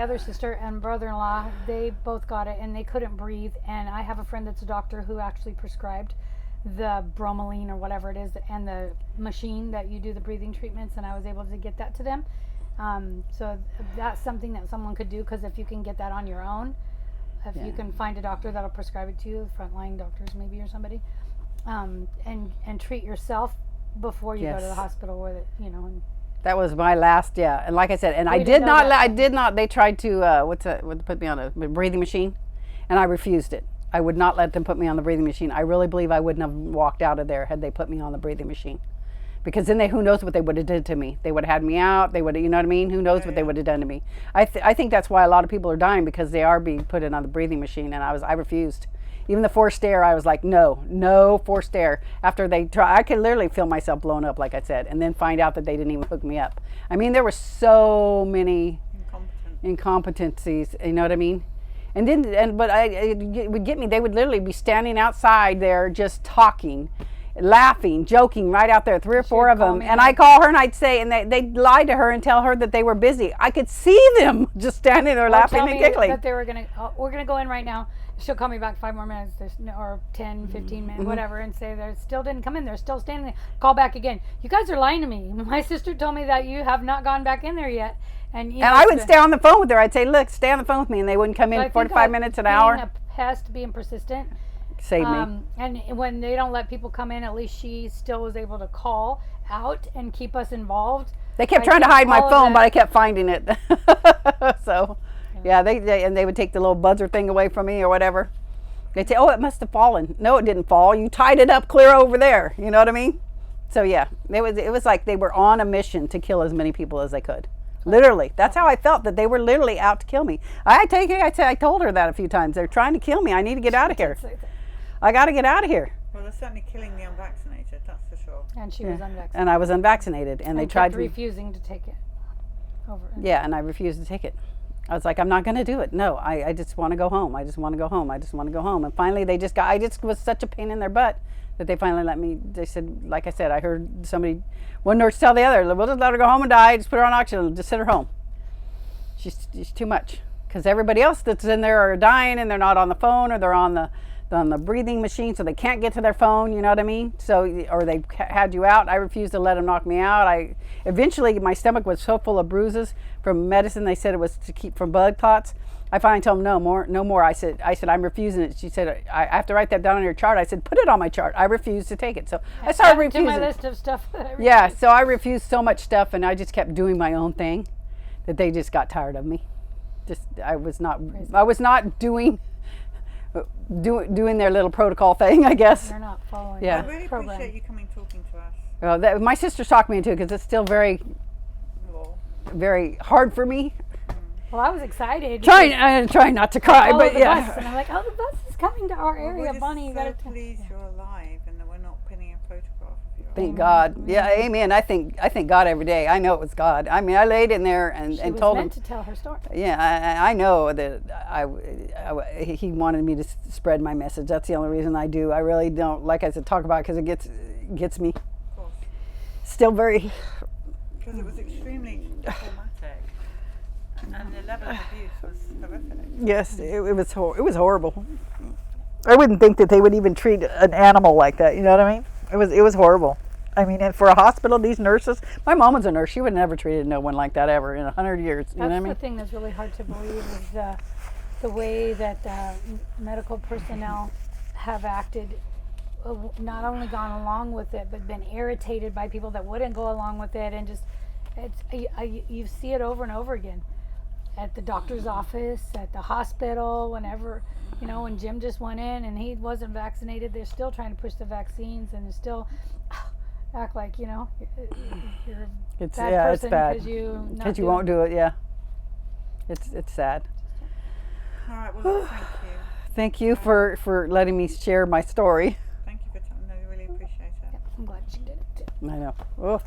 other sister and brother-in-law, they both got it and they couldn't breathe. And I have a friend that's a doctor who actually prescribed the bromelain or whatever it is, and the machine that you do the breathing treatments, and I was able to get that to them. So that's something that someone could do, because if you can get that on your own, if you can find a doctor that'll prescribe it to you, frontline doctors maybe or somebody, and treat yourself before you go to the Yes. hospital with it, and That was my last, yeah. And like I said, and We I didn't did know not, that. I did not, they tried to, put me on a breathing machine, and I refused it. I would not let them put me on the breathing machine. I really believe I wouldn't have walked out of there had they put me on the breathing machine. Because then who knows what they would have did to me. They would have had me out. They would have, you know what I mean? Who knows what they would have done to me. I think that's why a lot of people are dying, because they are being put in on the breathing machine, and I refused. Even the forced air, I was like, no forced air. After they try, I could literally feel myself blown up, like I said, and then find out that they didn't even hook me up. I mean, there were so many incompetencies, you know what I mean? And then, but it would get me. They would literally be standing outside there, just talking, laughing, joking, right out there, 3 or 4 of them. And I call her and I'd say, and they'd lie to her and tell her that they were busy. I could see them just standing there laughing tell and me giggling. that they were we're gonna go in right now. She'll call me back 5 more minutes, or 10, 15 minutes, whatever, and say they still didn't come in. They're still standing there. Call back again. You guys are lying to me. My sister told me that you have not gone back in there yet. And I would stay on the phone with her. I'd say, look, stay on the phone with me. And they wouldn't come in 45 minutes, an hour. Being a pest, being persistent. Save me. And when they don't let people come in, at least she still was able to call out and keep us involved. They kept trying to hide my phone, but I kept finding it. So, yeah, they would take the little buzzer thing away from me or whatever. They'd say, oh, it must have fallen. No, it didn't fall. You tied it up clear over there. You know what I mean? So, yeah, it was like they were on a mission to kill as many people as they could. Literally. That's how I felt, that they were literally out to kill me. I told her that a few times. They're trying to kill me. I need to get out of here. I got to get out of here. Well, they're certainly killing the unvaccinated, that's for sure. And she was unvaccinated. And I was unvaccinated, and they tried to refusing to take it over. Yeah, and I refused to take it. I was like, I'm not going to do it. No, I just want to go home. I just want to go home. I just want to go home. And finally, I just was such a pain in their butt that they finally let me. They said, like I said, I heard one nurse tell the other, we'll just let her go home and die. Just put her on oxygen. Just send her home. She's too much. Because everybody else that's in there are dying, and they're not on the phone, or they're on the breathing machine, so they can't get to their phone, you know what I mean? So, or they had you out. I refused to let them knock me out. Eventually, my stomach was so full of bruises from medicine. They said it was to keep from blood clots. I finally told them, no more. I said, I'm refusing it. She said, I have to write that down on your chart. I said, put it on my chart. I refuse to take it. So I started refusing. To my list of stuff that I refused. Yeah, so I refused so much stuff, and I just kept doing my own thing, that they just got tired of me. I was not doing doing their little protocol thing, I guess. They're not following. Yeah. I really program. appreciate you coming talking to us. Well, my sister's talked me into it because it's still very, very hard for me. Well, I was excited. Trying not to cry, Oh, but the yeah. bus. And I'm like, oh, the bus is coming to our area, We're Bunny. You just so gotta pleased you're alive and that we're not pinning a photograph of you. Thank God. Yeah, amen. I thank God every day. I know it was God. I mean, I laid in there and She was told him. meant to tell her story. Yeah, I know that he wanted me to spread my message. That's the only reason I do. I really don't, like I said, talk about it because it gets me. Of course. Still very. Because it was extremely traumatic. And the level of abuse was horrific. Yes, it was horrible. I wouldn't think that they would even treat an animal like that. You know what I mean? It was horrible. I mean, and for a hospital, these nurses. My mom was a nurse. She would have never treated no one like that ever in 100 years. You know what I That's mean? the thing that's really hard to believe is the way that medical personnel have acted, not only gone along with it, but been irritated by people that wouldn't go along with it, and just you see it over and over again. At the doctor's office, at the hospital, whenever, when Jim just went in and he wasn't vaccinated, they're still trying to push the vaccines and still act like, you're a bad person it's bad. because you won't do it. Yeah, it's sad. All right, well, thank you. Thank you for letting me share my story. Thank you for telling me. I really appreciate it. I'm glad she did it too. I know. Oh.